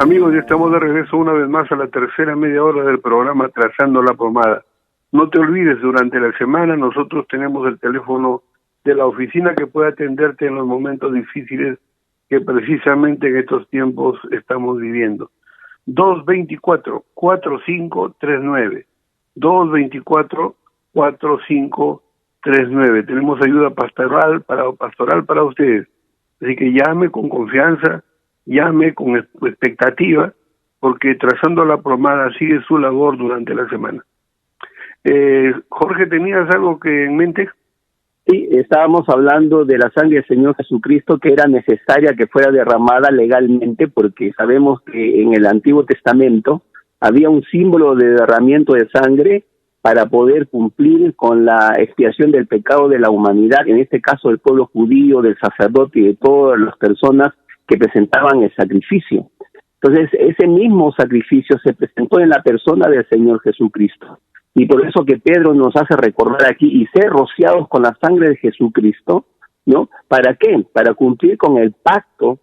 Amigos, ya estamos de regreso una vez más a la tercera media hora del programa Trazando la Pomada. No te olvides, durante la semana nosotros tenemos el teléfono de la oficina que puede atenderte en los momentos difíciles que precisamente en estos tiempos estamos viviendo. 224-4539. 224-4539. Tenemos ayuda pastoral para ustedes. Así que llame con confianza, llame con expectativa, porque Trazando la Pomada sigue su labor durante la semana. Jorge, ¿tenías algo que en mente? Sí, estábamos hablando de la sangre del Señor Jesucristo, que era necesaria que fuera derramada legalmente, porque sabemos que en el Antiguo Testamento había un símbolo de derramamiento de sangre para poder cumplir con la expiación del pecado de la humanidad, en este caso del pueblo judío, del sacerdote y de todas las personas que presentaban el sacrificio. Entonces, ese mismo sacrificio se presentó en la persona del Señor Jesucristo. Y por eso que Pedro nos hace recordar aquí, y ser rociados con la sangre de Jesucristo, ¿no? ¿Para qué? Para cumplir con el pacto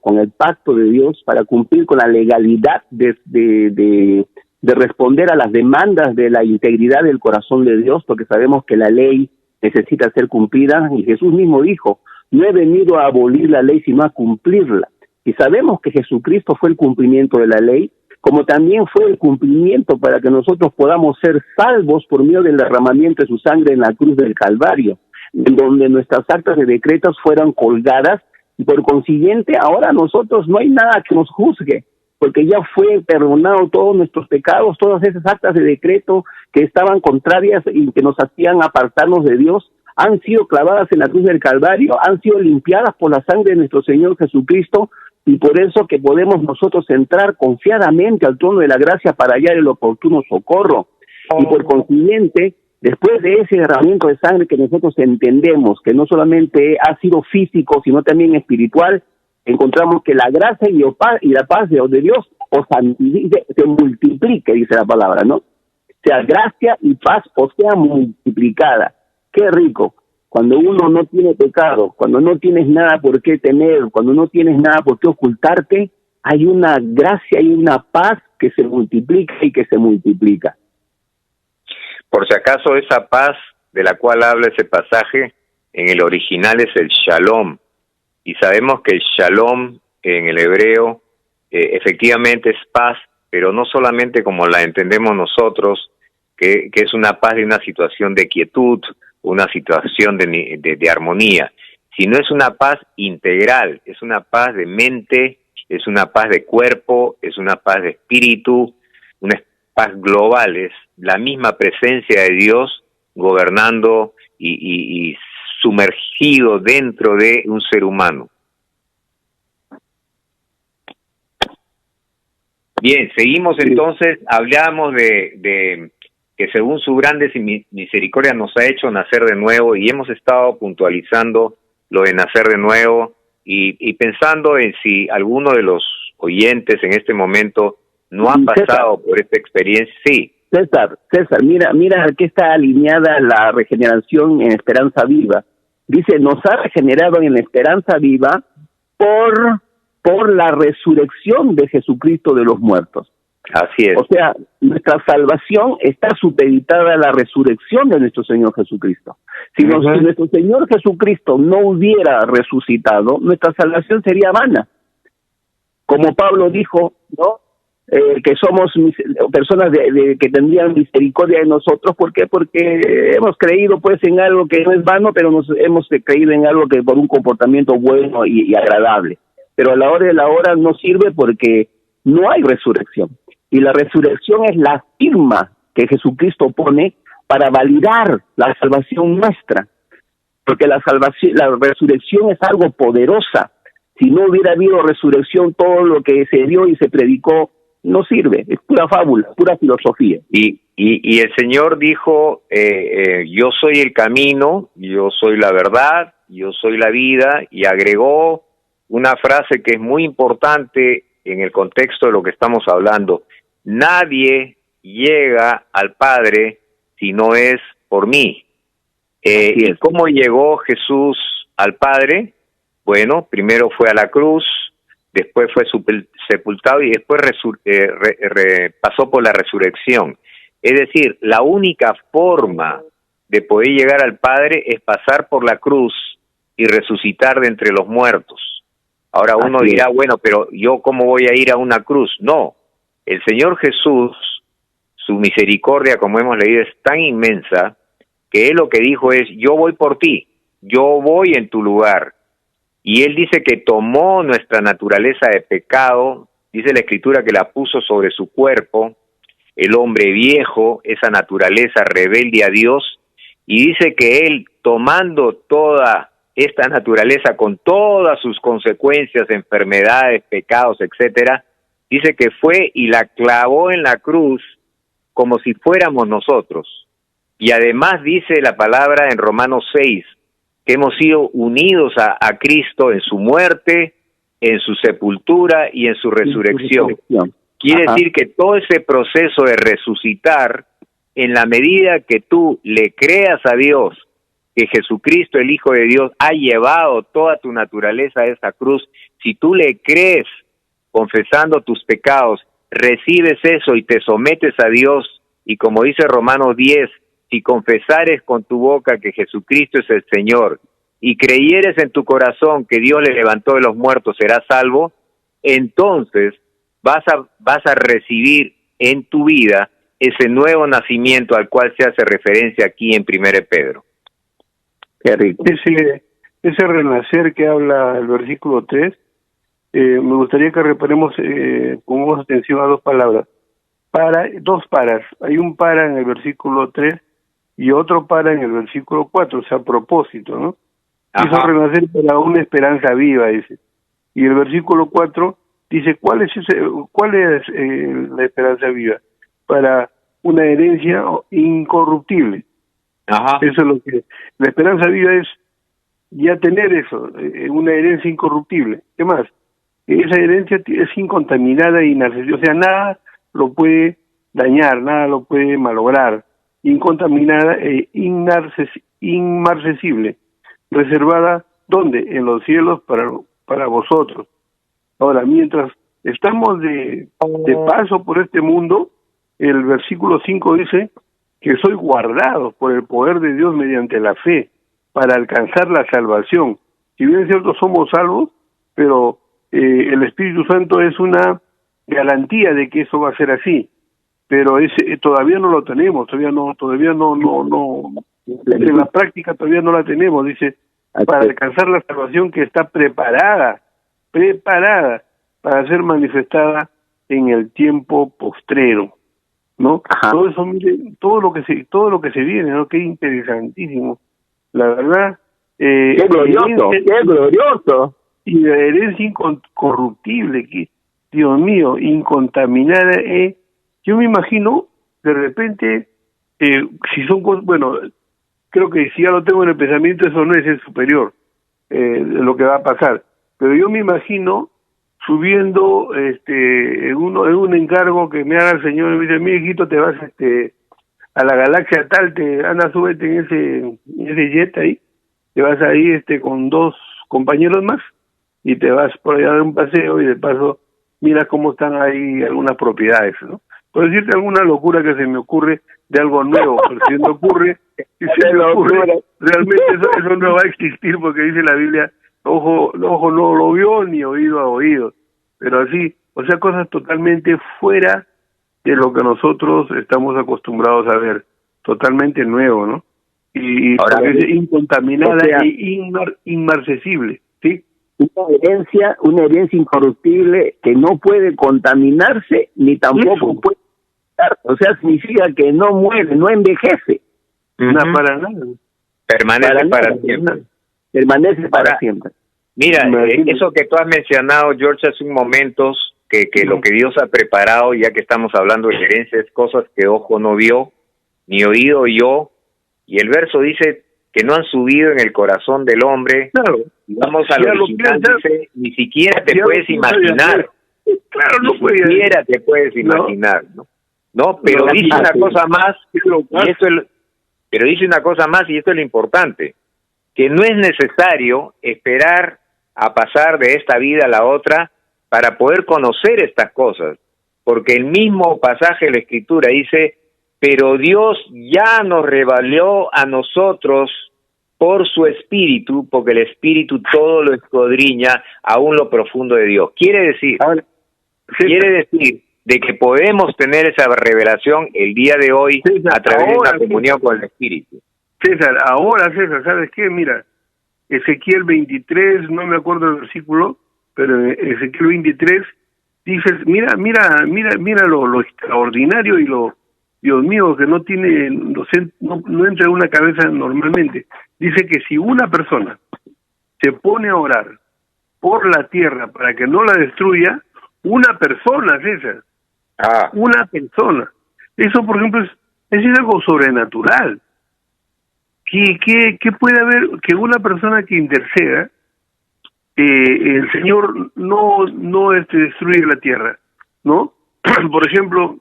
de Dios, para cumplir con la legalidad de responder a las demandas de la integridad del corazón de Dios, porque sabemos que la ley necesita ser cumplida, y Jesús mismo dijo, no he venido a abolir la ley, sino a cumplirla. Y sabemos que Jesucristo fue el cumplimiento de la ley, como también fue el cumplimiento para que nosotros podamos ser salvos por medio del derramamiento de su sangre en la cruz del Calvario, en donde nuestras actas de decretos fueran colgadas, y por consiguiente ahora nosotros no hay nada que nos juzgue, porque ya fue perdonado todos nuestros pecados, todas esas actas de decreto que estaban contrarias y que nos hacían apartarnos de Dios, han sido clavadas en la cruz del Calvario, han sido limpiadas por la sangre de nuestro Señor Jesucristo, y por eso que podemos nosotros entrar confiadamente al trono de la gracia para hallar el oportuno socorro. Y por consiguiente, después de ese derramamiento de sangre que nosotros entendemos que no solamente ha sido físico, sino también espiritual, encontramos que la gracia y la paz de Dios se multiplique, dice la palabra, ¿no? O sea, gracia y paz sea multiplicada. ¡Qué rico! Cuando uno no tiene pecado, cuando no tienes nada por qué temer, cuando no tienes nada por qué ocultarte, hay una gracia y una paz que se multiplica y que se multiplica. Por si acaso, esa paz de la cual habla ese pasaje, en el original es el shalom. Y sabemos que el shalom en el hebreo efectivamente es paz, pero no solamente como la entendemos nosotros, que es una paz de una situación de quietud, una situación de armonía, sino es una paz integral, es una paz de mente, es una paz de cuerpo, es una paz de espíritu, una paz global, es la misma presencia de Dios gobernando y sumergido dentro de un ser humano. Bien, seguimos entonces, hablamos de que según su grande misericordia nos ha hecho nacer de nuevo, y hemos estado puntualizando lo de nacer de nuevo y pensando en si alguno de los oyentes en este momento no ha pasado por esta experiencia. Sí. César, mira que está alineada la regeneración en esperanza viva. Dice, nos ha regenerado en la esperanza viva por la resurrección de Jesucristo de los muertos. Así es. O sea, nuestra salvación está supeditada a la resurrección de nuestro Señor Jesucristo. Si nuestro Señor Jesucristo no hubiera resucitado, nuestra salvación sería vana. Como Pablo dijo, ¿no? Que somos personas que tendrían misericordia de nosotros. ¿Por qué? Porque hemos creído pues en algo que no es vano, pero hemos creído en algo que por un comportamiento bueno y agradable. Pero a la hora de la hora no sirve porque no hay resurrección. Y la resurrección es la firma que Jesucristo pone para validar la salvación nuestra. Porque la resurrección es algo poderosa. Si no hubiera habido resurrección, todo lo que se dio y se predicó no sirve. Es pura fábula, pura filosofía. Y el Señor dijo, yo soy el camino, yo soy la verdad, yo soy la vida, y agregó una frase que es muy importante en el contexto de lo que estamos hablando. Nadie llega al Padre si no es por mí. ¿Y cómo llegó Jesús al Padre? Bueno, primero fue a la cruz, después fue sepultado y después pasó por la resurrección. Es decir, la única forma de poder llegar al Padre es pasar por la cruz y resucitar de entre los muertos. Ahora uno dirá, bueno, pero ¿yo cómo voy a ir a una cruz? No, el Señor Jesús, su misericordia, como hemos leído, es tan inmensa que Él lo que dijo es, yo voy por ti, yo voy en tu lugar. Y Él dice que tomó nuestra naturaleza de pecado, dice la Escritura que la puso sobre su cuerpo, el hombre viejo, esa naturaleza rebelde a Dios, y dice que Él, tomando toda esta naturaleza con todas sus consecuencias, enfermedades, pecados, etcétera, dice que fue y la clavó en la cruz como si fuéramos nosotros. Y además dice la palabra en Romanos 6, que hemos sido unidos a Cristo en su muerte, en su sepultura y en su resurrección. Quiere decir que todo ese proceso de resucitar, en la medida que tú le creas a Dios, que Jesucristo, el Hijo de Dios, ha llevado toda tu naturaleza a esa cruz, si tú le crees, confesando tus pecados, recibes eso y te sometes a Dios, y como dice Romanos 10, si confesares con tu boca que Jesucristo es el Señor, y creyeres en tu corazón que Dios le levantó de los muertos, serás salvo, entonces vas a recibir en tu vida ese nuevo nacimiento al cual se hace referencia aquí en 1 Pedro. Qué rico. Ese renacer que habla el versículo 3, me gustaría que reparemos, pongamos atención a dos palabras. Dos paras. Hay un para en el versículo 3 y otro para en el versículo 4, o sea, a propósito, ¿no? Hizo renacer para una esperanza viva, dice. Y el versículo 4 dice, ¿cuál es la esperanza viva? Para una herencia incorruptible. Eso es lo que... La esperanza viva es ya tener eso, una herencia incorruptible. ¿Qué más? Esa herencia es incontaminada e inaccesible, o sea, nada lo puede dañar, nada lo puede malograr, incontaminada e inmarcesible, reservada, ¿dónde? En los cielos para vosotros. Ahora, mientras estamos de paso por este mundo, el versículo 5 dice que soy guardado por el poder de Dios mediante la fe para alcanzar la salvación. Si bien es cierto, somos salvos, pero el Espíritu Santo es una garantía de que eso va a ser así, pero todavía no lo tenemos, todavía no en la práctica todavía no la tenemos, dice, para alcanzar la salvación que está preparada para ser manifestada en el tiempo postrero, ¿no? Todo eso, mire, todo lo que se viene, ¿no? Qué interesantísimo, la verdad. Qué glorioso. Y la herencia incorruptible, que, Dios mío, incontaminada. Yo me imagino, de repente, si son cosas, bueno, creo que si ya lo tengo en el pensamiento, eso no es el superior, lo que va a pasar. Pero yo me imagino subiendo en un encargo que me haga el Señor, me dice, mi hijito, te vas a la galaxia tal, súbete en ese jet ahí, te vas ahí con 2 compañeros más, y te vas por allá a dar un paseo, y de paso mira cómo están ahí algunas propiedades, ¿no? Por decirte alguna locura que se me ocurre de algo nuevo, pero si me ocurre, realmente eso no va a existir, porque dice la Biblia, ojo no lo vio, ni oído ha oído, pero así, o sea, cosas totalmente fuera de lo que nosotros estamos acostumbrados a ver, totalmente nuevo, ¿no? Y ahora, es incontaminada, o sea, e inmarcesible, ¿sí? Una herencia incorruptible que no puede contaminarse ni tampoco puede, o sea, significa que no muere, no envejece. No, para nada. Permanece para siempre. Permanece para siempre. Mira, eso que tú has mencionado, George, hace un momento, que lo que Dios ha preparado, ya que estamos hablando de herencia, es cosas que ojo no vio, ni oído oyó, y el verso dice que no han subido en el corazón del hombre. Claro. Vamos al original, dice, ni siquiera te puedes imaginar. Claro, no ni siquiera te puedes imaginar, ¿no? No, pero dice una cosa más, pero dice una cosa más, y esto es lo importante, que no es necesario esperar a pasar de esta vida a la otra para poder conocer estas cosas, porque el mismo pasaje de la Escritura dice, pero Dios ya nos reveló a nosotros por su Espíritu, porque el Espíritu todo lo escudriña, aún lo profundo de Dios. Quiere decir de que podemos tener esa revelación el día de hoy, César, a través de la comunión con el Espíritu. César, ¿sabes qué? Mira, Ezequiel 23, no me acuerdo el versículo, pero Ezequiel 23 dice, mira lo extraordinario y lo, Dios mío, que no tiene, no entra en una cabeza normalmente. Dice que si una persona se pone a orar por la tierra para que no la destruya, una persona, César, una persona. Eso, por ejemplo, es algo sobrenatural. ¿Qué puede haber que una persona que interceda, el Señor no destruye la tierra, ¿no? Por ejemplo,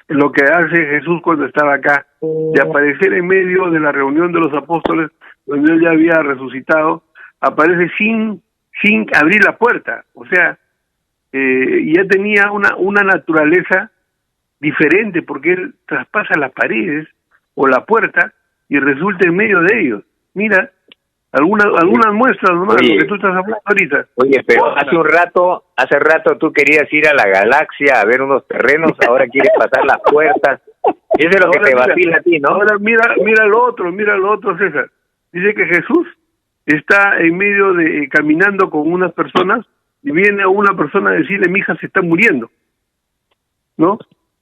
lo que hace Jesús cuando estaba acá, de aparecer en medio de la reunión de los apóstoles, donde él ya había resucitado, aparece sin abrir la puerta, o sea, ya tenía una naturaleza diferente, porque él traspasa las paredes o la puerta y resulta en medio de ellos. Mira, algunas muestras nomás, lo que tú estás hablando ahorita. Oye, pero hace rato tú querías ir a la galaxia a ver unos terrenos, ahora quieres pasar las puertas. Eso es lo que te vacila a ti, ¿no? Ahora mira lo otro, César. Dice que Jesús está en medio de caminando con unas personas y viene a una persona a decirle, mi hija se está muriendo, ¿no?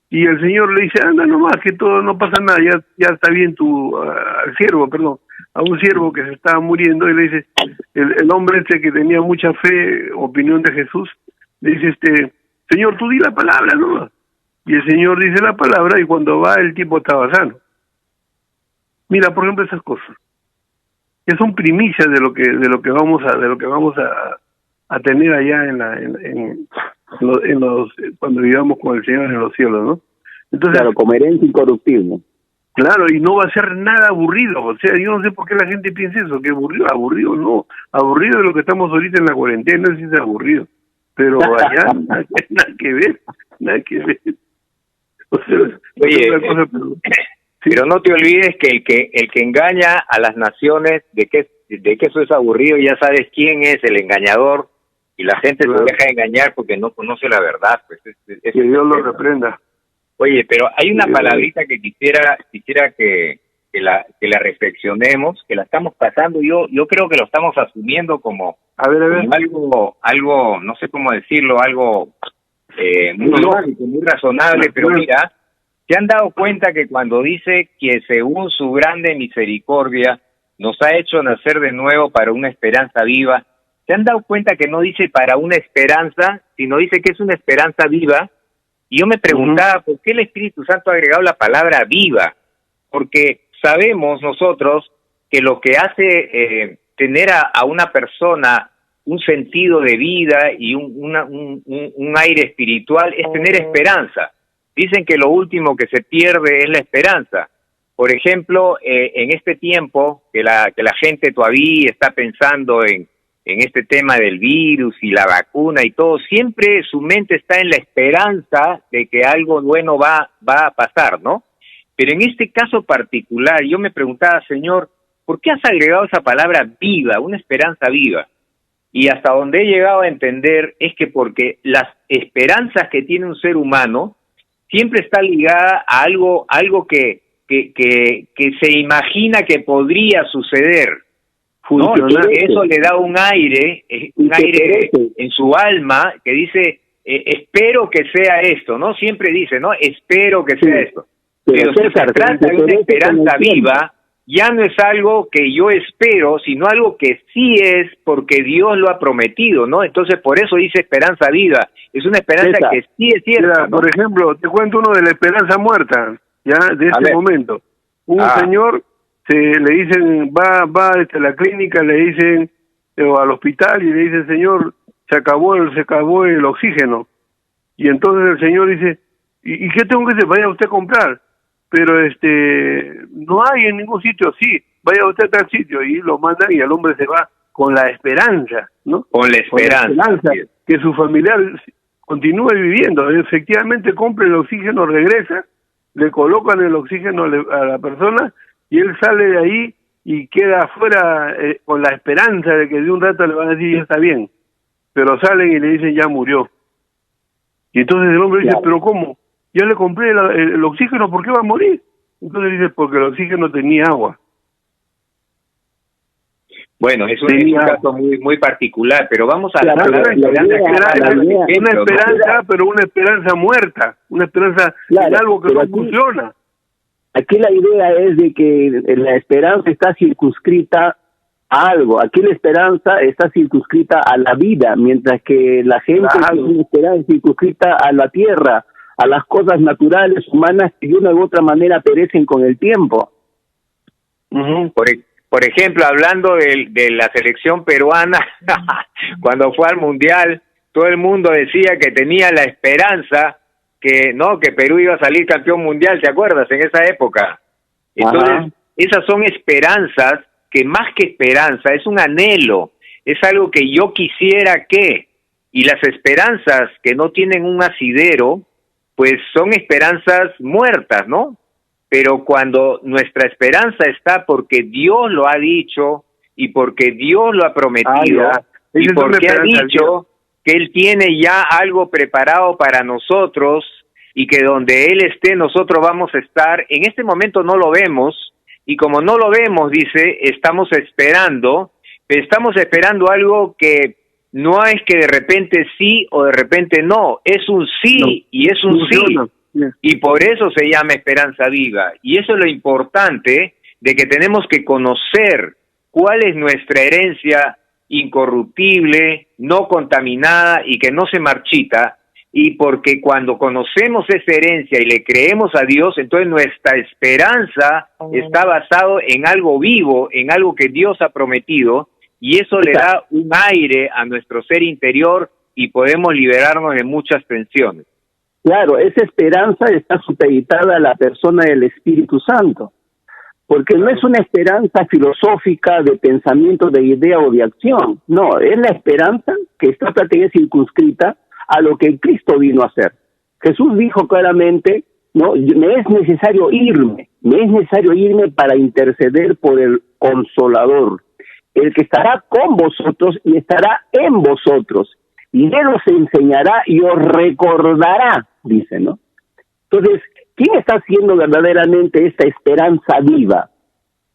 Y el Señor le dice, anda nomás, que todo no pasa nada, ya está bien a un siervo que se estaba muriendo, y le dice, el hombre que tenía mucha fe, opinión de Jesús, le dice, Señor, tú di la palabra, ¿no? Y el Señor dice la palabra, y cuando va el tipo estaba sano. Mira, por ejemplo, esas cosas. Ya son primicias de lo que vamos a tener allá cuando vivamos con el Señor en los cielos, ¿no? Entonces, claro, como herencia incorruptible. Claro, y no va a ser nada aburrido. O sea, yo no sé por qué la gente piensa eso, que aburrido no. Aburrido de lo que estamos ahorita en la cuarentena, sí es aburrido. Pero allá nada que ver. O sea, oye, pero no te olvides que el que engaña a las naciones de que eso es aburrido, ya sabes quién es el engañador, y la gente se deja engañar porque no conoce la verdad. Pues que Dios lo reprenda. Oye, pero hay una palabrita que quisiera que la reflexionemos, que la estamos pasando, yo creo que lo estamos asumiendo como algo, no sé cómo decirlo, algo muy lógico, muy razonable, pero mira, ¿se han dado cuenta que cuando dice que según su grande misericordia nos ha hecho nacer de nuevo para una esperanza viva? ¿Se han dado cuenta que no dice para una esperanza, sino dice que es una esperanza viva? Y yo me preguntaba, ¿por qué el Espíritu Santo ha agregado la palabra viva? Porque sabemos nosotros que lo que hace tener a una persona un sentido de vida y un aire espiritual es tener esperanza. Dicen que lo último que se pierde es la esperanza. Por ejemplo, en este tiempo que la gente todavía está pensando en este tema del virus y la vacuna y todo, siempre su mente está en la esperanza de que algo bueno va a pasar, ¿no? Pero en este caso particular, yo me preguntaba, Señor, ¿por qué has agregado esa palabra viva, una esperanza viva? Y hasta donde he llegado a entender es que porque las esperanzas que tiene un ser humano siempre está ligada a algo que se imagina que podría suceder, ¿no? Y eso le da un aire en su alma que dice, espero que sea esto, ¿no? Siempre dice, ¿no? Espero que sea esto. Pero si se trata de una esperanza viva, ya no es algo que yo espero, sino algo que sí es porque Dios lo ha prometido, ¿no? Entonces, por eso dice esperanza viva. Es una esperanza que sí es cierta, ¿no? Por ejemplo, te cuento uno de la esperanza muerta, ya, de este momento. Un señor, le dicen, va a la clínica, le dicen, o al hospital, y le dicen, señor, se acabó el oxígeno. Y entonces el señor dice, ¿y qué tengo que hacer? Vaya usted a comprar. Pero no hay en ningún sitio. Sí, vaya usted a tal sitio, y lo mandan, y el hombre se va con la esperanza, ¿no? Con la esperanza. que su familiar continúe viviendo. Efectivamente compra el oxígeno, regresa, le colocan el oxígeno a la persona y él sale de ahí y queda afuera con la esperanza de que de un rato le van a decir ya está bien, pero salen y le dicen ya murió. Y entonces el hombre dice, pero ¿cómo? Yo le compré el oxígeno, ¿por qué va a morir? Entonces dice, porque el oxígeno tenía agua. Bueno, es un caso muy particular, pero vamos a hablar de una esperanza, pero una esperanza muerta, una esperanza en algo que no funciona. Aquí la idea es de que la esperanza está circunscrita a algo. Aquí la esperanza está circunscrita a la vida, mientras que la gente tiene esperanza circunscrita a la tierra, a las cosas naturales, humanas, que de una u otra manera perecen con el tiempo. Por ejemplo, hablando de la selección peruana, cuando fue al Mundial, todo el mundo decía que tenía la esperanza que Perú iba a salir campeón mundial, ¿te acuerdas? En esa época. Entonces, esas son esperanzas que más que esperanza, es un anhelo, es algo que yo quisiera que, y las esperanzas que no tienen un asidero, pues son esperanzas muertas, ¿no? Pero cuando nuestra esperanza está porque Dios lo ha dicho y porque Dios lo ha prometido y porque ha dicho que Él tiene ya algo preparado para nosotros y que donde Él esté nosotros vamos a estar, en este momento no lo vemos y como no lo vemos, dice, estamos esperando algo que no es que de repente sí o de repente no, es un sí y es un sí. Y por eso se llama esperanza viva. Y eso es lo importante de que tenemos que conocer cuál es nuestra herencia incorruptible, no contaminada y que no se marchita. Y porque cuando conocemos esa herencia y le creemos a Dios, entonces nuestra esperanza está basado en algo vivo, en algo que Dios ha prometido. Y eso le da un aire a nuestro ser interior y podemos liberarnos de muchas tensiones. Claro, esa esperanza está supeditada a la persona del Espíritu Santo, porque no es una esperanza filosófica de pensamiento, de idea o de acción, no, es la esperanza que está prácticamente circunscrita a lo que Cristo vino a hacer. Jesús dijo claramente, no, me es necesario irme para interceder por el Consolador, el que estará con vosotros y estará en vosotros. Y Él os enseñará y os recordará, dice, ¿no? Entonces, ¿quién está haciendo verdaderamente esta esperanza viva?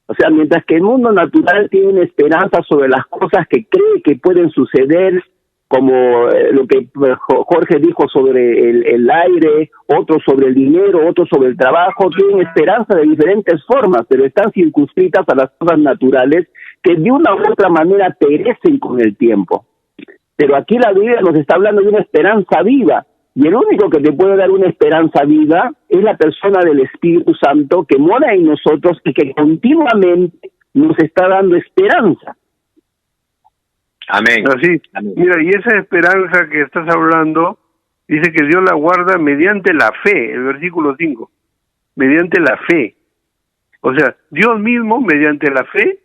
O sea, mientras que el mundo natural tiene una esperanza sobre las cosas que cree que pueden suceder, como lo que Jorge dijo sobre el aire, otros sobre el dinero, otros sobre el trabajo, tienen esperanza de diferentes formas, pero están circunscritas a las cosas naturales que de una u otra manera perecen con el tiempo. Pero aquí la Biblia nos está hablando de una esperanza viva, y el único que te puede dar una esperanza viva es la persona del Espíritu Santo que mora en nosotros y que continuamente nos está dando esperanza. Amén. Así. Amén. Mira, y esa esperanza que estás hablando, dice que Dios la guarda mediante la fe, el versículo 5, mediante la fe. O sea, Dios mismo, mediante la fe,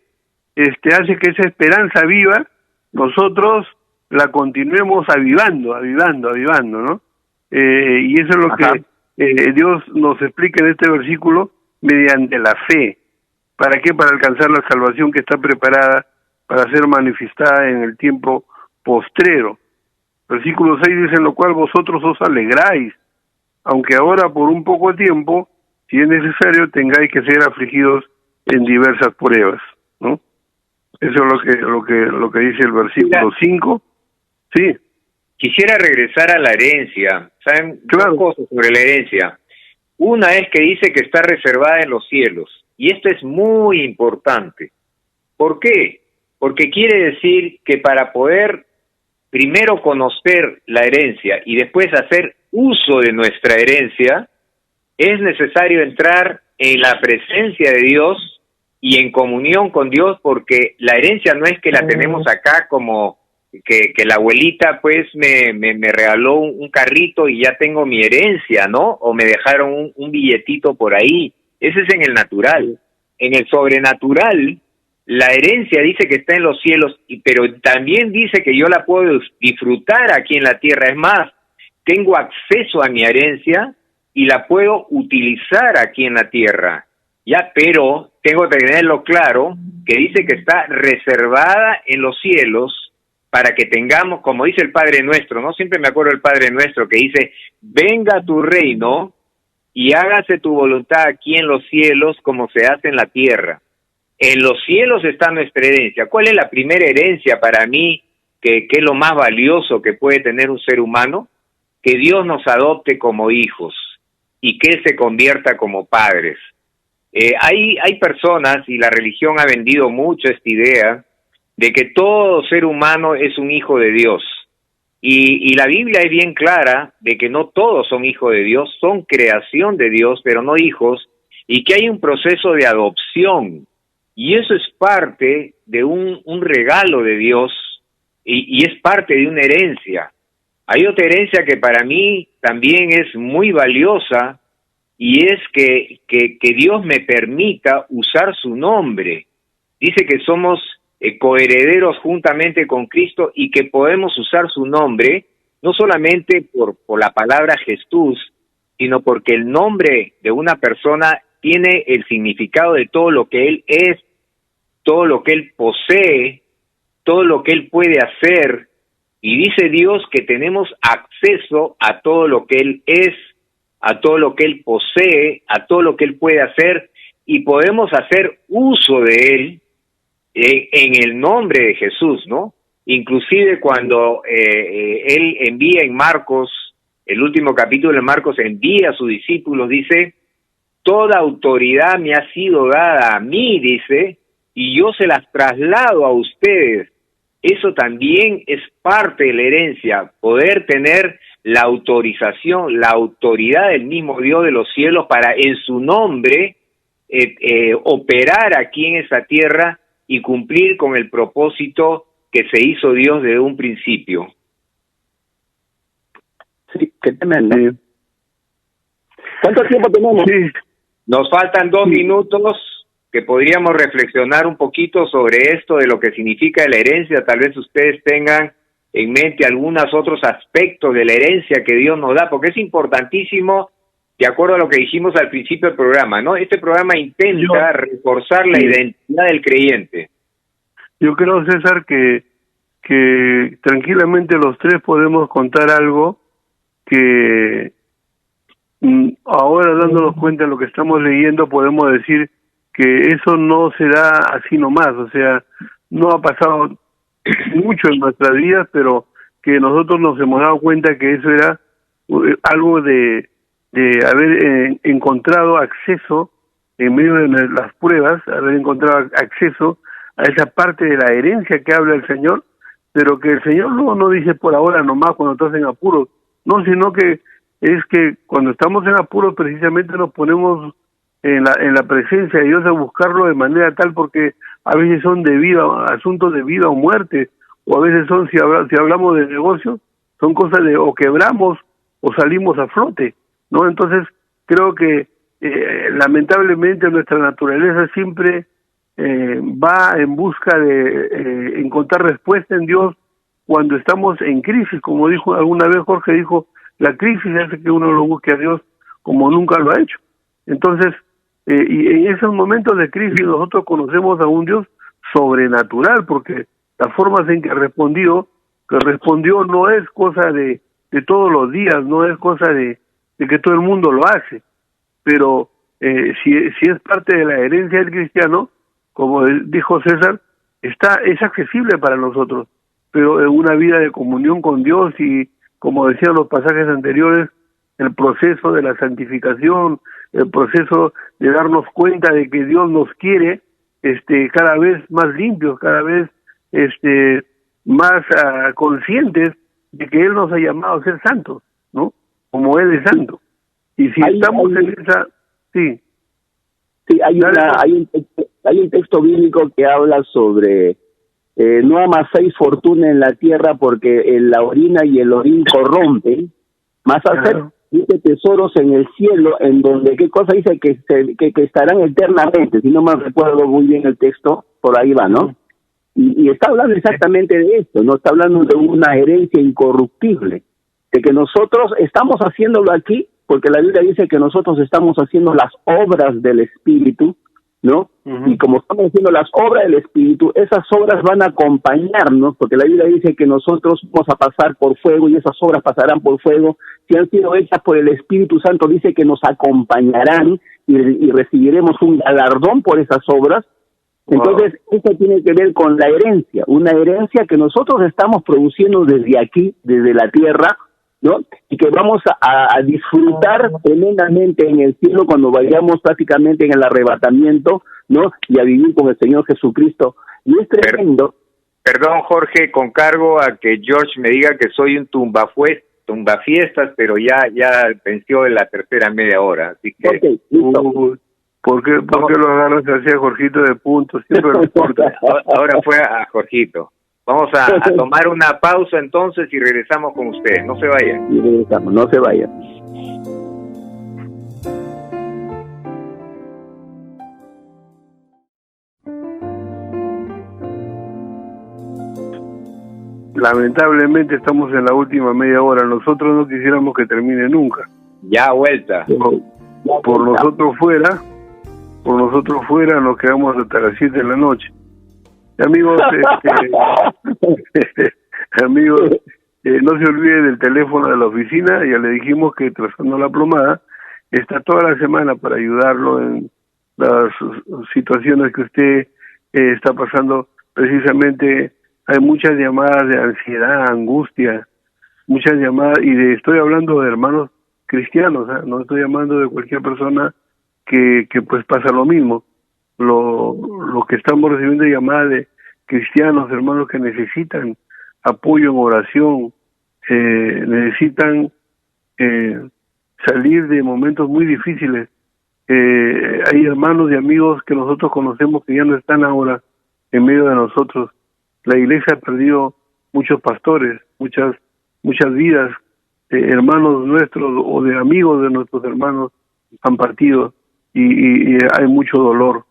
hace que esa esperanza viva, nosotros la continuemos avivando, ¿no? Y eso es lo que Dios nos explica en este versículo, mediante la fe. ¿Para qué? Para alcanzar la salvación que está preparada para ser manifestada en el tiempo postrero. Versículo 6 dice, en lo cual vosotros os alegráis, aunque ahora por un poco tiempo, si es necesario, tengáis que ser afligidos en diversas pruebas, ¿no? Eso es lo que dice el versículo 5. Sí. Quisiera regresar a la herencia. ¿Saben? Claro. Dos cosas sobre la herencia. Una es que dice que está reservada en los cielos. Y esto es muy importante. ¿Por qué? Porque quiere decir que para poder primero conocer la herencia y después hacer uso de nuestra herencia, es necesario entrar en la presencia de Dios y en comunión con Dios, porque la herencia no es que la tenemos acá como que la abuelita pues me regaló un carrito y ya tengo mi herencia, ¿no? O me dejaron un billetito por ahí. Ese es en el natural. En el sobrenatural, la herencia dice que está en los cielos, pero también dice que yo la puedo disfrutar aquí en la tierra. Es más, tengo acceso a mi herencia y la puedo utilizar aquí en la tierra. Ya, pero tengo que tenerlo claro, que dice que está reservada en los cielos para que tengamos, como dice el Padre Nuestro, ¿no? Siempre me acuerdo del Padre Nuestro que dice, venga tu reino y hágase tu voluntad aquí en los cielos como se hace en la tierra. En los cielos está nuestra herencia. ¿Cuál es la primera herencia para mí, que es lo más valioso que puede tener un ser humano? Que Dios nos adopte como hijos y que Él se convierta como padres. Hay personas, y la religión ha vendido mucho esta idea, de que todo ser humano es un hijo de Dios. Y la Biblia es bien clara de que no todos son hijos de Dios, son creación de Dios, pero no hijos, y que hay un proceso de adopción. Y eso es parte de un regalo de Dios y es parte de una herencia. Hay otra herencia que para mí también es muy valiosa y es que Dios me permita usar su nombre. Dice que somos coherederos juntamente con Cristo y que podemos usar su nombre no solamente por la palabra Jesús, sino porque el nombre de una persona tiene el significado de todo lo que Él es, todo lo que Él posee, todo lo que Él puede hacer, y dice Dios que tenemos acceso a todo lo que Él es, a todo lo que Él posee, a todo lo que Él puede hacer, y podemos hacer uso de Él en el nombre de Jesús, ¿no? Inclusive cuando Él envía en Marcos, el último capítulo de Marcos, envía a sus discípulos, dice, toda autoridad me ha sido dada a mí, dice, y yo se las traslado a ustedes. Eso también es parte de la herencia, poder tener la autorización, la autoridad del mismo Dios de los cielos para en su nombre operar aquí en esa tierra y cumplir con el propósito que se hizo Dios desde un principio. Sí, qué tremendo. Sí. ¿Cuánto tiempo tenemos? Sí. Nos faltan 2 minutos que podríamos reflexionar un poquito sobre esto de lo que significa la herencia. Tal vez ustedes tengan en mente algunos otros aspectos de la herencia que Dios nos da, porque es importantísimo, de acuerdo a lo que dijimos al principio del programa, ¿no? Este programa intenta reforzar la identidad del creyente. Yo creo, César, que tranquilamente los tres podemos contar algo que ahora, dándonos cuenta de lo que estamos leyendo, podemos decir que eso no se da así nomás, o sea, no ha pasado mucho en nuestras vidas, pero que nosotros nos hemos dado cuenta que eso era algo de haber encontrado acceso en medio de las pruebas, haber encontrado acceso a esa parte de la herencia que habla el Señor, pero que el Señor no dice por ahora nomás cuando estás en apuros, no, sino que es que cuando estamos en apuros precisamente nos ponemos en la presencia de Dios a buscarlo de manera tal, porque a veces son asuntos de vida o muerte, o a veces son, si hablamos de negocios, son cosas de o quebramos o salimos a flote, ¿no? Entonces creo que lamentablemente nuestra naturaleza siempre va en busca de encontrar respuesta en Dios cuando estamos en crisis, como dijo alguna vez Jorge, dijo, la crisis hace que uno lo busque a Dios como nunca lo ha hecho. Entonces, y en esos momentos de crisis nosotros conocemos a un Dios sobrenatural, porque las formas en que respondió no es cosa de todos los días, no es cosa de que todo el mundo lo hace, pero si es parte de la herencia del cristiano, como dijo César, es accesible para nosotros, pero en una vida de comunión con Dios y, como decían los pasajes anteriores, el proceso de la santificación, el proceso de darnos cuenta de que Dios nos quiere cada vez más limpios, cada vez más conscientes de que Él nos ha llamado a ser santos, ¿no? Como Él es santo. Y si estamos en esa... Sí. Sí, hay un texto bíblico que habla sobre no amaséis fortuna en la tierra porque la orina y el orín corrompen, más dice tesoros en el cielo, en donde, ¿qué cosa dice? Que estarán eternamente, si no me recuerdo muy bien el texto, por ahí va, ¿no? Y está hablando exactamente de esto, no está hablando de una herencia incorruptible, de que nosotros estamos haciéndolo aquí, porque la Biblia dice que nosotros estamos haciendo las obras del Espíritu, ¿no? Y como estamos haciendo las obras del Espíritu, esas obras van a acompañarnos, porque la Biblia dice que nosotros vamos a pasar por fuego y esas obras pasarán por fuego. Si han sido hechas por el Espíritu Santo, dice que nos acompañarán y recibiremos un galardón por esas obras. Entonces, eso tiene que ver con la herencia, una herencia que nosotros estamos produciendo desde aquí, desde la tierra, ¿no? Y que vamos a disfrutar tremendamente en el cielo cuando vayamos prácticamente en el arrebatamiento, ¿no? Y a vivir con el Señor Jesucristo. Y es tremendo. Perdón, Jorge, con cargo a que George me diga que soy un tumbafiestas, pero ya venció en la tercera media hora, así que... Okay, listo. ¿Por qué lo agarras así a Jorgito de punto? Siempre lo importa. Ahora fue a Jorgito. Vamos a tomar una pausa entonces y regresamos con ustedes. No se vayan. Y regresamos, no se vayan. Lamentablemente estamos en la última media hora. Nosotros no quisiéramos que termine nunca. Ya vuelta. Por nosotros fuera nos quedamos hasta las 7 de la noche. Amigos, amigos, no se olvide del teléfono de la oficina. Ya le dijimos que Trazando la Plomada está toda la semana para ayudarlo en las situaciones que usted está pasando. Precisamente hay muchas llamadas de ansiedad, angustia, muchas llamadas, y estoy hablando de hermanos cristianos, ¿eh? No estoy llamando de cualquier persona que pues pasa lo mismo. Lo que estamos recibiendo llamadas de cristianos, hermanos que necesitan apoyo en oración, necesitan salir de momentos muy difíciles. Hay hermanos y amigos que nosotros conocemos que ya no están ahora en medio de nosotros. La iglesia ha perdido muchos pastores, muchas vidas, hermanos nuestros o de amigos de nuestros hermanos han partido y hay mucho dolor.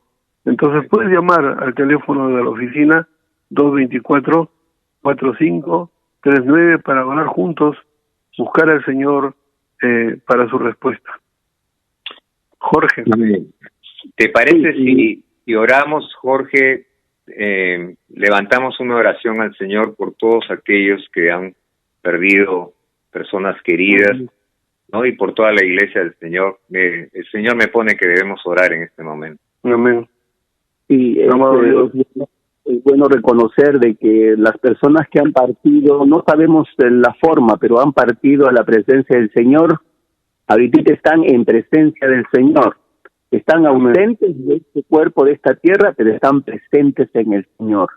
Entonces puedes llamar al teléfono de la oficina 224-4539 para orar juntos, buscar al Señor para su respuesta. Jorge. ¿Te parece si oramos, Jorge? Levantamos una oración al Señor por todos aquellos que han perdido personas queridas, ¿no? Y por toda la iglesia del Señor. El Señor me pone que debemos orar en este momento. Amén. Y es bueno reconocer de que las personas que han partido, no sabemos la forma, pero han partido a la presencia del Señor, ahorita están en presencia del Señor. Están ausentes de este cuerpo, de esta tierra, pero están presentes en el Señor.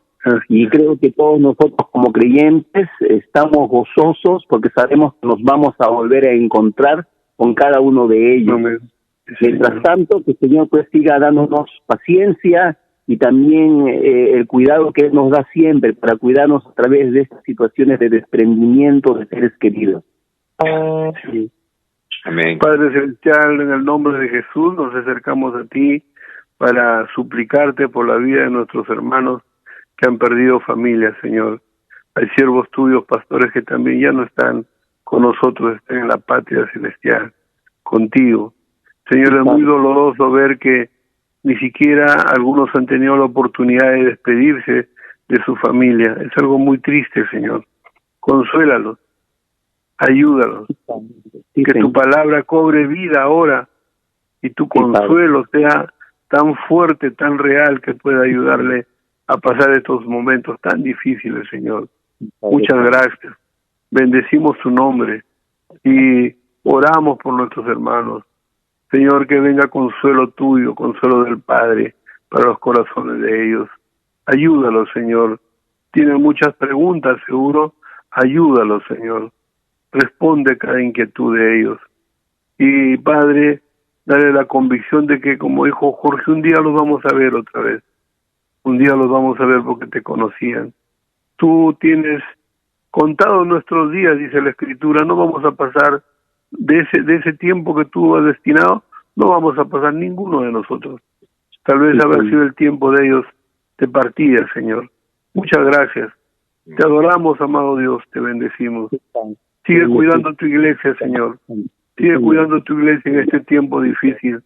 Y creo que todos nosotros como creyentes estamos gozosos porque sabemos que nos vamos a volver a encontrar con cada uno de ellos. Mientras tanto, que el Señor pues siga dándonos paciencia y también el cuidado que Él nos da siempre para cuidarnos a través de estas situaciones de desprendimiento de seres queridos. Sí. Amén. Padre Celestial, en el nombre de Jesús nos acercamos a ti para suplicarte por la vida de nuestros hermanos que han perdido familia, Señor. Hay siervos tuyos, pastores, que también ya no están con nosotros, están en la patria celestial, contigo. Señor, es muy doloroso ver que ni siquiera algunos han tenido la oportunidad de despedirse de su familia. Es algo muy triste, Señor. Consuélalos, ayúdalos, que tu palabra cobre vida ahora y tu consuelo sea tan fuerte, tan real, que pueda ayudarle a pasar estos momentos tan difíciles, Señor. Muchas gracias. Bendecimos tu nombre y oramos por nuestros hermanos. Señor, que venga consuelo tuyo, consuelo del Padre para los corazones de ellos. Ayúdalos, Señor. Tienen muchas preguntas, seguro. Ayúdalos, Señor. Responde cada inquietud de ellos. Y, Padre, dale la convicción de que, como dijo Jorge, un día los vamos a ver otra vez. Un día los vamos a ver porque te conocían. Tú tienes contado nuestros días, dice la Escritura. No vamos a pasar de ese tiempo que tú has destinado, no vamos a pasar ninguno de nosotros. Tal vez habrá sido el tiempo de ellos de partida, Señor. Muchas gracias. Te adoramos, amado Dios, te bendecimos. Sigue cuidando tu iglesia, Señor. Sigue cuidando tu iglesia en este tiempo difícil.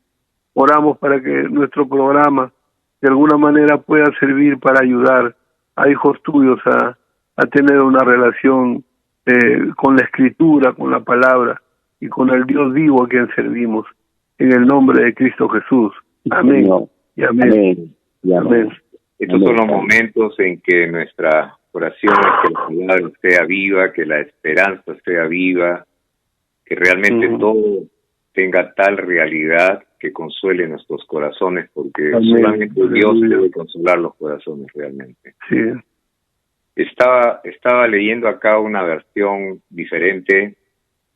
Oramos para que nuestro programa de alguna manera pueda servir para ayudar a hijos tuyos a tener una relación con la Escritura, con la Palabra y con el Dios vivo a quien servimos. En el nombre de Cristo Jesús. Amén. Y amén. Amén. Estos son los momentos en que nuestra oración es que la palabra sea viva, que la esperanza sea viva, que realmente todo tenga tal realidad que consuele nuestros corazones, porque solamente Dios debe consolar los corazones realmente. Sí. Estaba leyendo acá una versión diferente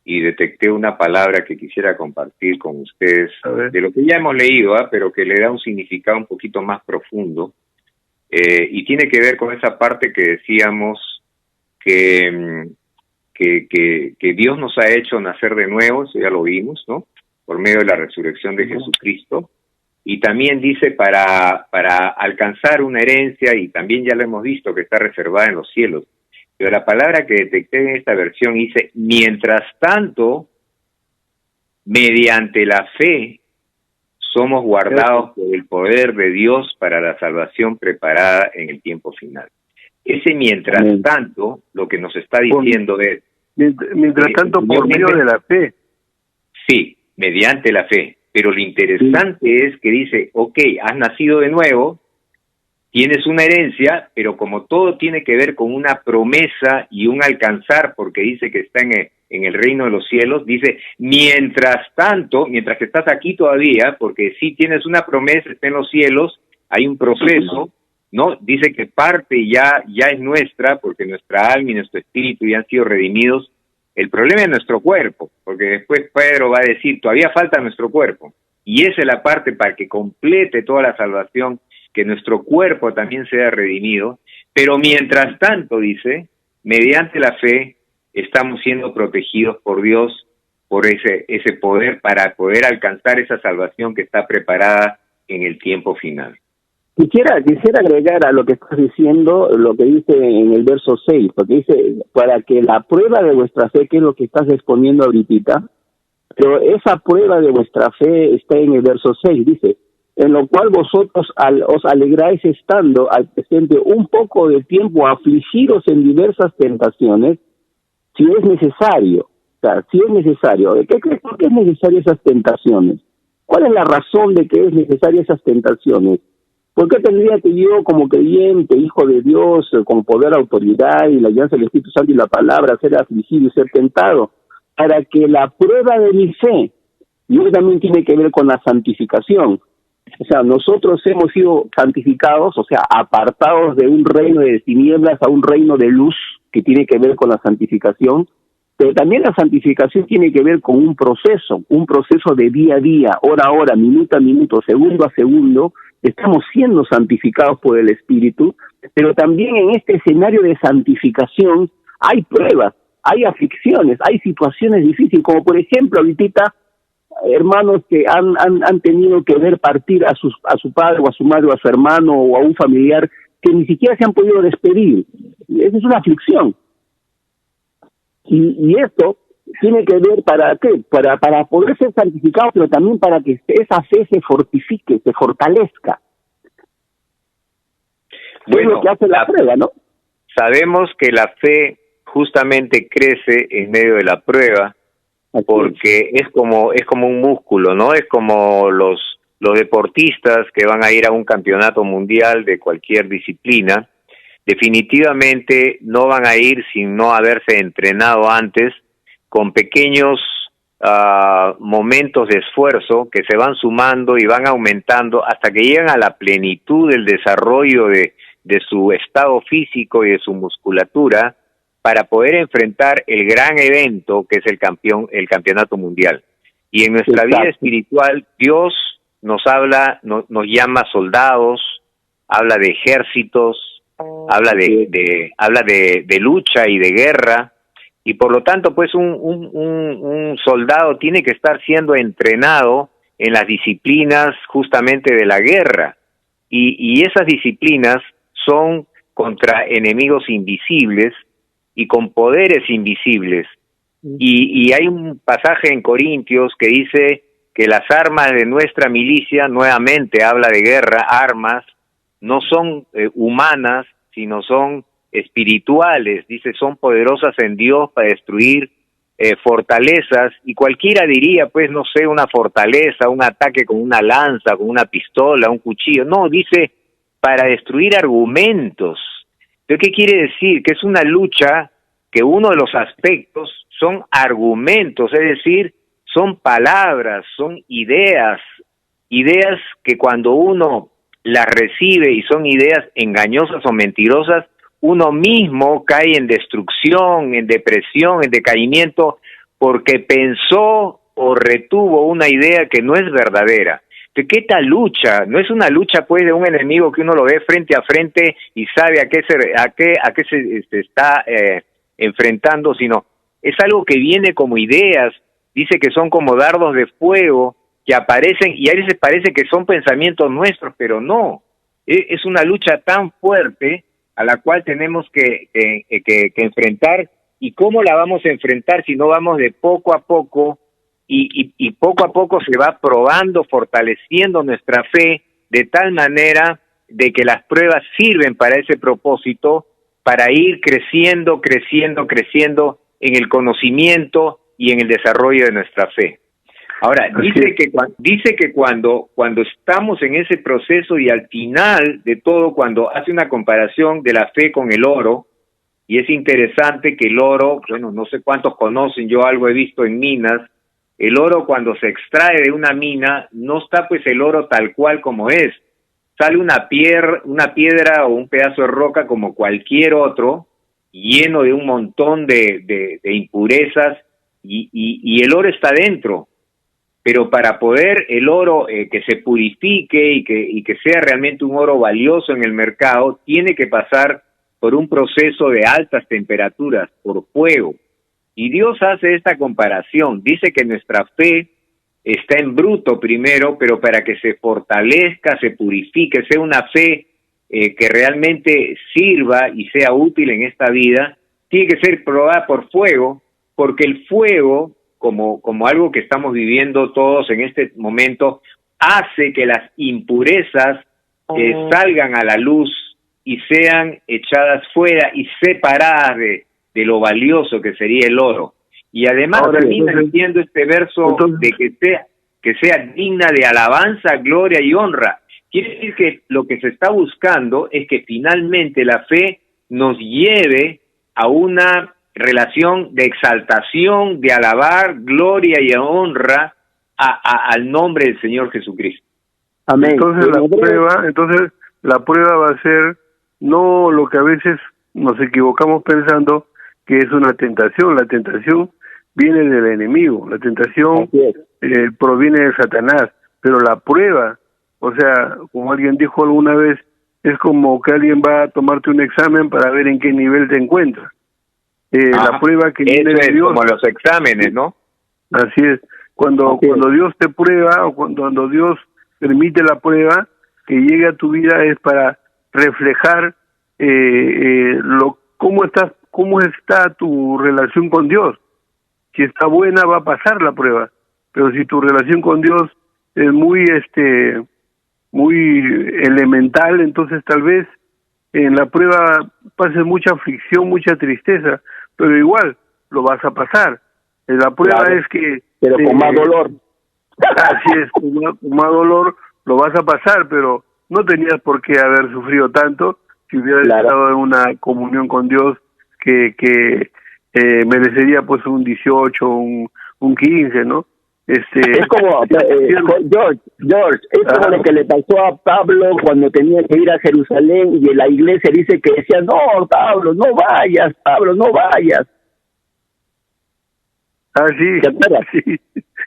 y detecté una palabra que quisiera compartir con ustedes, de lo que ya hemos leído, pero que le da un significado un poquito más profundo, y tiene que ver con esa parte que decíamos que Dios nos ha hecho nacer de nuevo, eso ya lo vimos, ¿no?, por medio de la resurrección de Jesucristo, y también dice para alcanzar una herencia, y también ya lo hemos visto que está reservada en los cielos. Pero la palabra que detecté en esta versión dice, mientras tanto, mediante la fe, somos guardados por el poder de Dios para la salvación preparada en el tiempo final. Ese mientras tanto, lo que nos está diciendo es... Mientras tanto, por medio de la fe. Sí, mediante la fe. Pero lo interesante es que dice, has nacido de nuevo, tienes una herencia, pero como todo tiene que ver con una promesa y un alcanzar, porque dice que está en el reino de los cielos, dice, mientras tanto, mientras que estás aquí todavía, porque sí tienes una promesa, está en los cielos, hay un proceso, ¿no? Dice que parte ya es nuestra, porque nuestra alma y nuestro espíritu ya han sido redimidos. El problema es nuestro cuerpo, porque después Pedro va a decir, todavía falta nuestro cuerpo, y esa es la parte para que complete toda la salvación, que nuestro cuerpo también sea redimido, pero mientras tanto, dice, mediante la fe, estamos siendo protegidos por Dios, por ese poder, para poder alcanzar esa salvación que está preparada en el tiempo final. Quisiera agregar a lo que estás diciendo, lo que dice en el verso 6, porque dice, para que la prueba de vuestra fe, que es lo que estás exponiendo ahorita, pero esa prueba de vuestra fe está en el verso 6, dice, en lo cual vosotros os alegráis estando al presente un poco de tiempo afligidos en diversas tentaciones, si es necesario. O sea, si es necesario. ¿Por qué es necesario esas tentaciones? ¿Cuál es la razón de que es necesaria esas tentaciones? ¿Por qué tendría que yo, como creyente, hijo de Dios, con poder, autoridad y la alianza del Espíritu Santo y la palabra, ser afligido y ser tentado? Para que la prueba de mi fe, y eso también tiene que ver con la santificación. O sea, nosotros hemos sido santificados, o sea, apartados de un reino de tinieblas a un reino de luz, que tiene que ver con la santificación, pero también la santificación tiene que ver con un proceso de día a día, hora a hora, minuto a minuto, segundo a segundo. Estamos siendo santificados por el Espíritu, pero también en este escenario de santificación hay pruebas, hay aflicciones, hay situaciones difíciles, como por ejemplo ahorita hermanos que han tenido que ver partir a su padre o a su madre o a su hermano o a un familiar que ni siquiera se han podido despedir. Esa es una aflicción. Y esto tiene que ver para qué, para poder ser santificado, pero también para que esa fe se fortifique, se fortalezca. Bueno, es lo que hace la prueba, ¿no? Sabemos que la fe justamente crece en medio de la prueba, porque es como un músculo, ¿no? Es como los deportistas que van a ir a un campeonato mundial de cualquier disciplina, definitivamente no van a ir sin no haberse entrenado antes, con pequeños momentos de esfuerzo que se van sumando y van aumentando hasta que llegan a la plenitud del desarrollo de su estado físico y de su musculatura, para poder enfrentar el gran evento que es el campeonato mundial. Y en nuestra vida espiritual, Dios nos habla, nos llama soldados, habla de ejércitos, habla de lucha y de guerra, y por lo tanto pues un soldado tiene que estar siendo entrenado en las disciplinas justamente de la guerra, y esas disciplinas son contra enemigos invisibles y con poderes invisibles. Y hay un pasaje en Corintios que dice que las armas de nuestra milicia, nuevamente habla de guerra, armas, no son humanas, sino son espirituales. Dice, son poderosas en Dios para destruir fortalezas, y cualquiera diría, pues, no sé, una fortaleza, un ataque con una lanza, con una pistola, un cuchillo. No, dice, para destruir argumentos. ¿Pero qué quiere decir? Que es una lucha que uno de los aspectos son argumentos, es decir, son palabras, son ideas que cuando uno las recibe y son ideas engañosas o mentirosas, uno mismo cae en destrucción, en depresión, en decaimiento, porque pensó o retuvo una idea que no es verdadera. ¿Qué tal lucha? No es una lucha pues de un enemigo que uno lo ve frente a frente y sabe a qué se está enfrentando, sino es algo que viene como ideas. Dice que son como dardos de fuego que aparecen, y a veces parece que son pensamientos nuestros, pero no. Es una lucha tan fuerte a la cual tenemos que enfrentar. ¿Y cómo la vamos a enfrentar si no vamos de poco a poco? Y poco a poco se va probando, fortaleciendo nuestra fe, de tal manera de que las pruebas sirven para ese propósito, para ir creciendo en el conocimiento y en el desarrollo de nuestra fe. Ahora, dice que cuando estamos en ese proceso, y al final de todo, cuando hace una comparación de la fe con el oro, y es interesante que el oro, bueno, no sé cuántos conocen, yo algo he visto en minas, el oro cuando se extrae de una mina, no está pues el oro tal cual como es, sale una piedra o un pedazo de roca como cualquier otro, lleno de un montón de impurezas, y el oro está dentro. Pero para poder el oro que se purifique y que sea realmente un oro valioso en el mercado, tiene que pasar por un proceso de altas temperaturas, por fuego. Y Dios hace esta comparación, dice que nuestra fe está en bruto primero, pero para que se fortalezca, se purifique, sea una fe que realmente sirva y sea útil en esta vida, tiene que ser probada por fuego, porque el fuego, como algo que estamos viviendo todos en este momento, hace que las impurezas salgan a la luz y sean echadas fuera y separadas de lo valioso que sería el oro. Y además termina diciendo este verso de que sea digna de alabanza, gloria y honra. Quiere decir que lo que se está buscando es que finalmente la fe nos lleve a una relación de exaltación, de alabar, gloria y honra al nombre del Señor Jesucristo. Amén. Entonces la prueba va a ser no lo que a veces nos equivocamos pensando que es una tentación. La tentación viene del enemigo, la tentación proviene de Satanás, pero la prueba, o sea, como alguien dijo alguna vez, es como que alguien va a tomarte un examen para ver en qué nivel te encuentras. La prueba que viene de Dios, como los exámenes, ¿no? Así es. Cuando Dios te prueba, o cuando Dios permite la prueba que llegue a tu vida, es para reflejar cómo está tu relación con Dios. Si está buena, va a pasar la prueba, pero si tu relación con Dios es muy elemental, entonces tal vez en la prueba pases mucha aflicción, mucha tristeza, pero igual lo vas a pasar. La prueba es que... Pero con más dolor. Así es, con más dolor lo vas a pasar, pero no tenías por qué haber sufrido tanto si hubieras estado en una comunión con Dios que merecería pues un 18, un 15, ¿no? Es como, George, es como lo que le pasó a Pablo cuando tenía que ir a Jerusalén y la iglesia dice que decía, no, Pablo, no vayas, Ah, sí. ¿Te acuerdas? Sí,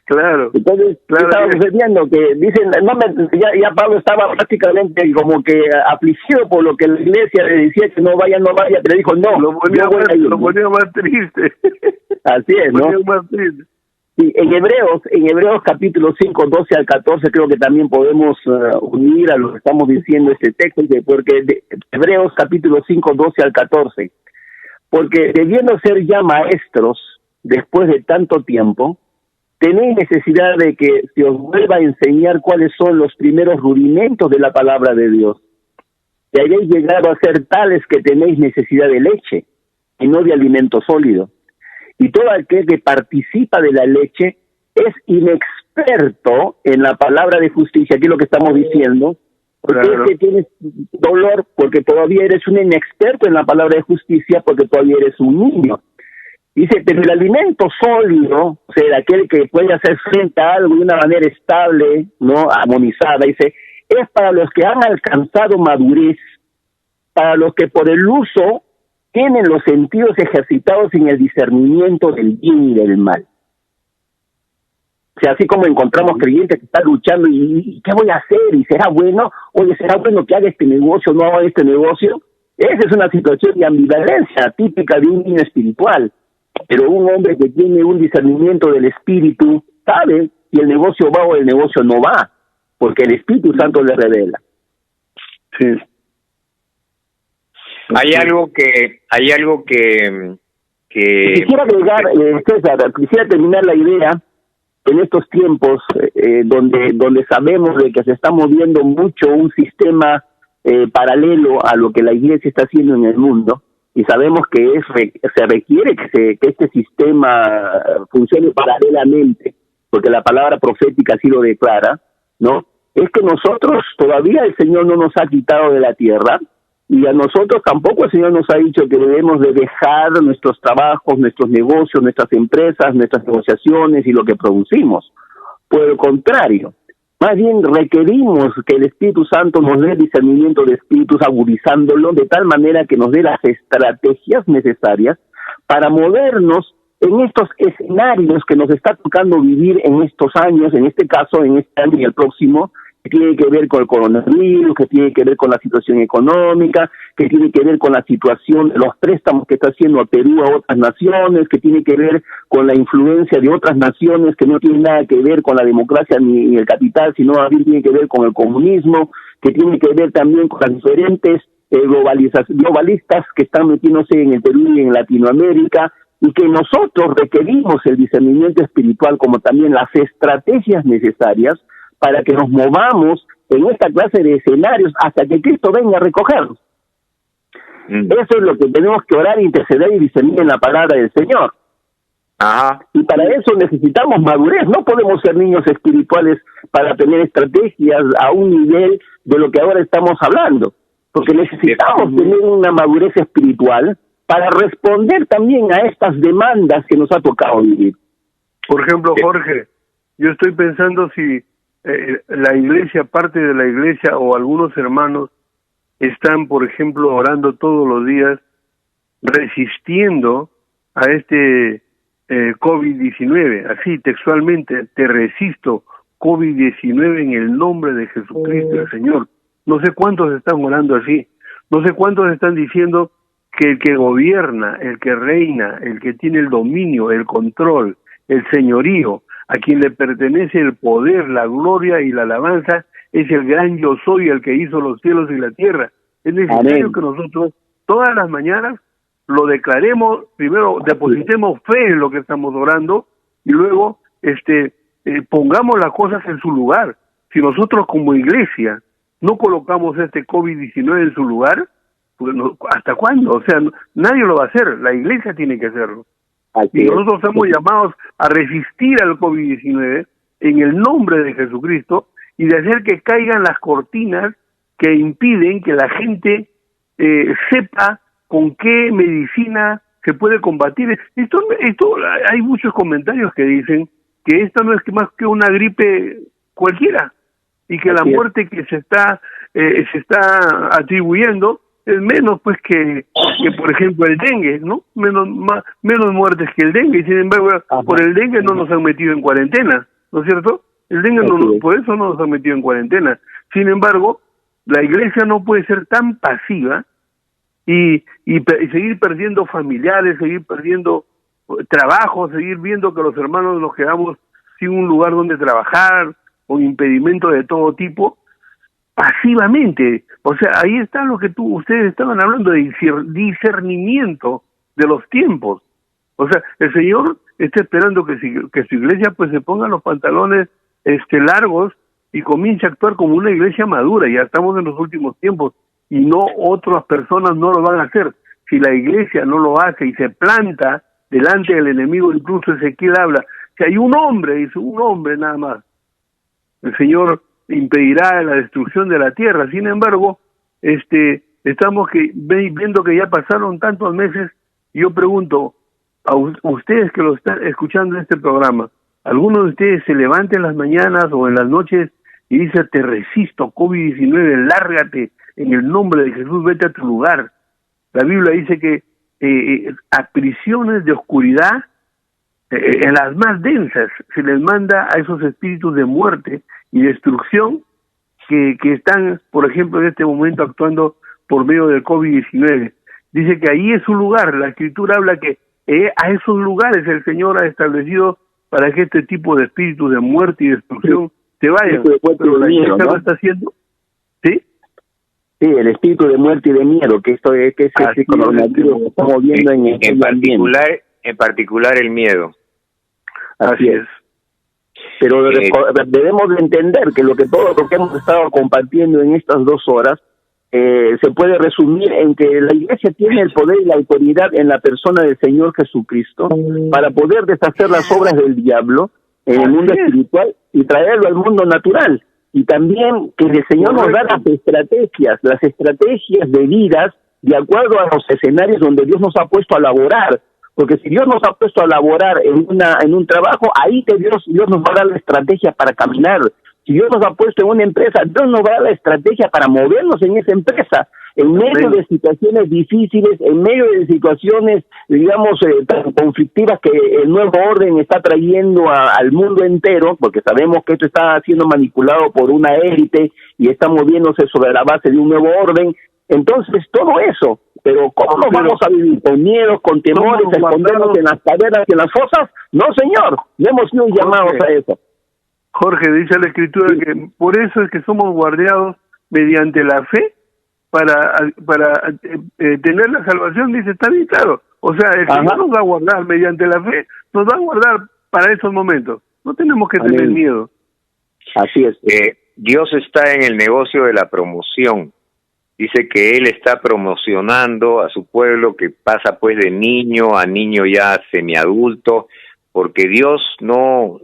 claro. Entonces, Claro, estaba sí. sucediendo que dicen, ya Pablo estaba prácticamente como que afligido por lo que la iglesia le decía que no vaya, pero dijo, no, Lo ponía yo voy a ir, lo ¿no? ponía más triste. Así es, Lo ¿no? ponía más triste. Sí, en Hebreos capítulo 5, 12 al 14, creo que también podemos unir a lo que estamos diciendo este texto, porque Hebreos capítulo 5, 12 al 14, porque debiendo ser ya maestros después de tanto tiempo, tenéis necesidad de que se os vuelva a enseñar cuáles son los primeros rudimentos de la palabra de Dios, que hayáis llegado a ser tales que tenéis necesidad de leche y no de alimento sólido. Y todo aquel que participa de la leche es inexperto en la palabra de justicia, que es lo que estamos diciendo, porque Claro. es que tienes dolor, porque todavía eres un inexperto en la palabra de justicia, porque todavía eres un niño. Dice, pero el alimento sólido, o sea, aquel que puede hacer frente a algo de una manera estable, no armonizada, dice, es para los que han alcanzado madurez, para los que por el uso tienen los sentidos ejercitados en el discernimiento del bien y del mal. O sea, así como encontramos creyentes que están luchando y ¿qué voy a hacer? ¿Y será bueno? Oye, ¿será bueno que haga este negocio o no haga este negocio? Esa es una situación de ambivalencia típica de un niño espiritual. Pero un hombre que tiene un discernimiento del espíritu sabe si el negocio va o el negocio no va, porque el Espíritu Santo le revela. Sí. Hay algo que Quisiera agregar, César, quisiera terminar la idea en estos tiempos donde sabemos de que se está moviendo mucho un sistema paralelo a lo que la Iglesia está haciendo en el mundo, y sabemos que se requiere que este sistema funcione paralelamente, porque la palabra profética así lo declara, ¿no? Es que nosotros todavía el Señor no nos ha quitado de la tierra, y a nosotros tampoco el Señor nos ha dicho que debemos de dejar nuestros trabajos, nuestros negocios, nuestras empresas, nuestras negociaciones y lo que producimos. Por el contrario, más bien requerimos que el Espíritu Santo nos dé discernimiento de espíritus, agudizándolo de tal manera que nos dé las estrategias necesarias para movernos en estos escenarios que nos está tocando vivir en estos años, en este caso, en este año y el próximo, que tiene que ver con el coronavirus, que tiene que ver con la situación económica, que tiene que ver con la situación de los préstamos que está haciendo a Perú a otras naciones, que tiene que ver con la influencia de otras naciones que no tienen nada que ver con la democracia ni el capital, sino más bien tiene que ver con el comunismo, que tiene que ver también con las diferentes globalistas que están metiéndose en el Perú y en Latinoamérica, y que nosotros requerimos el discernimiento espiritual como también las estrategias necesarias para que nos movamos en esta clase de escenarios hasta que Cristo venga a recogernos. Eso es lo que tenemos que orar, interceder y discernir en la palabra del Señor. Ajá. Y para eso necesitamos madurez. No podemos ser niños espirituales para tener estrategias a un nivel de lo que ahora estamos hablando, porque necesitamos tener una madurez espiritual para responder también a estas demandas que nos ha tocado vivir. Por ejemplo, Jorge, yo estoy pensando si la iglesia, parte de la iglesia o algunos hermanos están, por ejemplo, orando todos los días, resistiendo a este COVID-19, así textualmente, te resisto, COVID-19 en el nombre de Jesucristo el Señor. No sé cuántos están orando así, no sé cuántos están diciendo que el que gobierna, el que reina, el que tiene el dominio, el control, el señorío, a quien le pertenece el poder, la gloria y la alabanza, es el gran yo soy, el que hizo los cielos y la tierra. Es necesario que nosotros todas las mañanas lo declaremos, primero depositemos fe en lo que estamos orando y luego pongamos las cosas en su lugar. Si nosotros como iglesia no colocamos este COVID-19 en su lugar, pues ¿hasta cuándo? O sea, nadie lo va a hacer, la iglesia tiene que hacerlo. Y nosotros estamos llamados a resistir al COVID-19 en el nombre de Jesucristo y de hacer que caigan las cortinas que impiden que la gente sepa con qué medicina se puede combatir. Esto hay muchos comentarios que dicen que esta no es más que una gripe cualquiera y que la muerte que se está atribuyendo es menos pues que por ejemplo el dengue, ¿no? Menos muertes que el dengue, y sin embargo por el dengue no nos han metido en cuarentena, ¿no es cierto? El dengue por eso no nos han metido en cuarentena. Sin embargo, la iglesia no puede ser tan pasiva y seguir perdiendo familiares, seguir perdiendo trabajo, seguir viendo que los hermanos nos quedamos sin un lugar donde trabajar, con impedimentos de todo tipo, pasivamente. O sea, ahí está lo que ustedes estaban hablando de discernimiento de los tiempos. O sea, el Señor está esperando que su iglesia pues se ponga los pantalones largos y comience a actuar como una iglesia madura. Ya estamos en los últimos tiempos y no otras personas no lo van a hacer. Si la iglesia no lo hace y se planta delante del enemigo, incluso Ezequiel habla, si hay un hombre, dice, un hombre nada más, el Señor impedirá la destrucción de la tierra. Sin embargo, estamos viendo que ya pasaron tantos meses, y yo pregunto a ustedes que lo están escuchando en este programa, ¿alguno de ustedes se levanta en las mañanas o en las noches y dice, te resisto, COVID-19, lárgate, en el nombre de Jesús, vete a tu lugar? La Biblia dice que a prisiones de oscuridad, en las más densas, se les manda a esos espíritus de muerte y destrucción que están, por ejemplo, en este momento actuando por medio del COVID-19. Dice que ahí es su lugar. La Escritura habla que a esos lugares el Señor ha establecido para que este tipo de espíritus de muerte y destrucción se vayan. Pero la iglesia lo está haciendo. ¿Sí? Sí, el espíritu de muerte y de miedo, que esto es ese coronavirus que estamos viendo en particular el miedo. Así es. Pero debemos de entender que todo lo que hemos estado compartiendo en estas 2 horas se puede resumir en que la iglesia tiene el poder y la autoridad en la persona del Señor Jesucristo para poder deshacer las obras del diablo en el mundo espiritual y traerlo al mundo natural. Y también que el Señor nos da las estrategias de vidas de acuerdo a los escenarios donde Dios nos ha puesto a laborar. Porque si Dios nos ha puesto a laborar en un trabajo, ahí que Dios nos va a dar la estrategia para caminar. Si Dios nos ha puesto en una empresa, Dios nos va a dar la estrategia para movernos en esa empresa. En medio de situaciones difíciles, en medio de situaciones, digamos, tan conflictivas que el nuevo orden está trayendo al mundo entero, porque sabemos que esto está siendo manipulado por una élite y está moviéndose sobre la base de un nuevo orden. Entonces, todo eso, pero ¿cómo nos vamos a vivir? ¿Con miedos, con temores, escondernos en las cavernas y en las fosas? No, señor, no hemos sido llamados a eso. Jorge, dice la Escritura que por eso es que somos guardados mediante la fe para tener la salvación. Dice, está bien claro. O sea, el Señor nos va a guardar mediante la fe, nos va a guardar para esos momentos. No tenemos que tener miedo. Así es. Dios está en el negocio de la promoción. Dice que Él está promocionando a su pueblo que pasa pues de niño a niño ya semiadulto, porque Dios no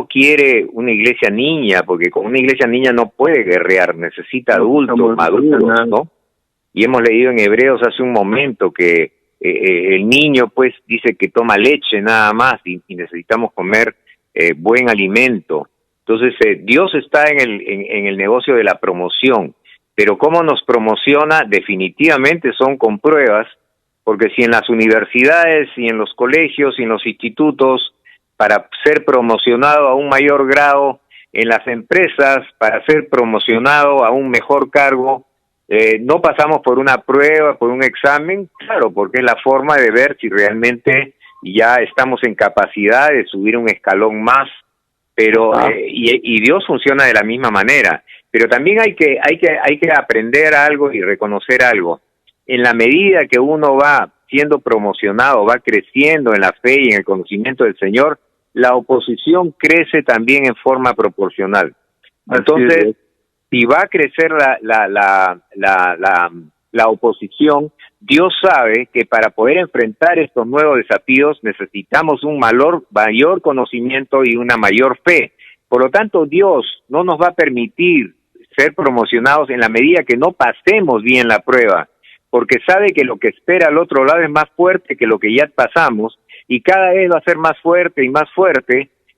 quiere una iglesia niña, porque con una iglesia niña no puede guerrear, necesita adultos maduros, ¿no? Y hemos leído en Hebreos hace un momento que el niño pues dice que toma leche nada más y necesitamos comer buen alimento. Entonces Dios está en el negocio de la promoción. Pero cómo nos promociona definitivamente son con pruebas, porque si en las universidades y en los colegios y en los institutos, para ser promocionado a un mayor grado, en las empresas, para ser promocionado a un mejor cargo, no pasamos por una prueba, por un examen, claro, porque es la forma de ver si realmente ya estamos en capacidad de subir un escalón más, pero y Dios funciona de la misma manera. Pero también hay que aprender algo y reconocer algo. En la medida que uno va siendo promocionado, va creciendo en la fe y en el conocimiento del Señor, la oposición crece también en forma proporcional. Entonces, si va a crecer la oposición, Dios sabe que para poder enfrentar estos nuevos desafíos necesitamos un mayor conocimiento y una mayor fe. Por lo tanto, Dios no nos va a permitir ser promocionados en la medida que no pasemos bien la prueba, porque sabe que lo que espera al otro lado es más fuerte que lo que ya pasamos, y cada vez va a ser más fuerte,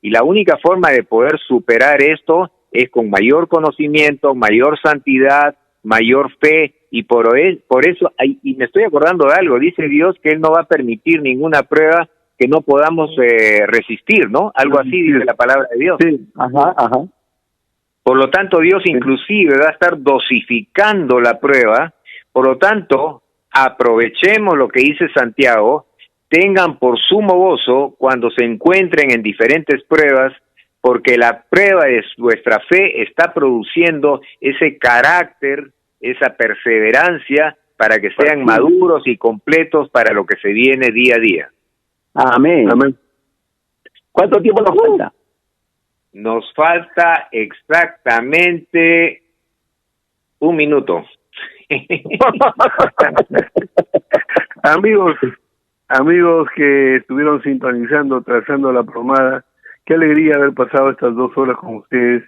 y la única forma de poder superar esto es con mayor conocimiento, mayor santidad, mayor fe, y por eso, y me estoy acordando de algo, dice Dios que Él no va a permitir ninguna prueba que no podamos resistir, ¿no? Algo así dice la palabra de Dios. Sí, ajá. Por lo tanto, Dios inclusive va a estar dosificando la prueba. Por lo tanto, aprovechemos lo que dice Santiago, tengan por sumo gozo cuando se encuentren en diferentes pruebas, porque la prueba de vuestra fe está produciendo ese carácter, esa perseverancia, para que sean maduros y completos para lo que se viene día a día. Amén. ¿Cuánto tiempo nos falta? Nos falta exactamente 1 minuto. Amigos que estuvieron sintonizando, trazando la pomada, qué alegría haber pasado estas 2 horas con ustedes.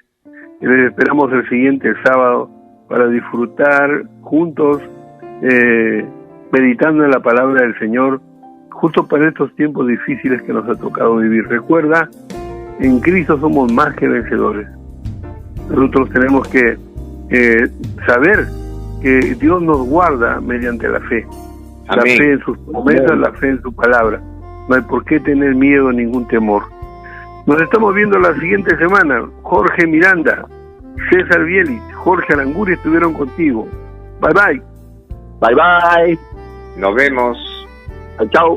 Y les esperamos el siguiente sábado para disfrutar juntos, meditando en la palabra del Señor, justo para estos tiempos difíciles que nos ha tocado vivir. Recuerda, en Cristo somos más que vencedores. Nosotros tenemos que saber que Dios nos guarda mediante la fe. Amén. La fe en sus promesas, amén. La fe en su palabra. No hay por qué tener miedo, ningún temor. Nos estamos viendo la siguiente semana. Jorge Miranda, César Bielis, Jorge Aranguri estuvieron contigo. Bye bye. Bye bye. Nos vemos. Chao.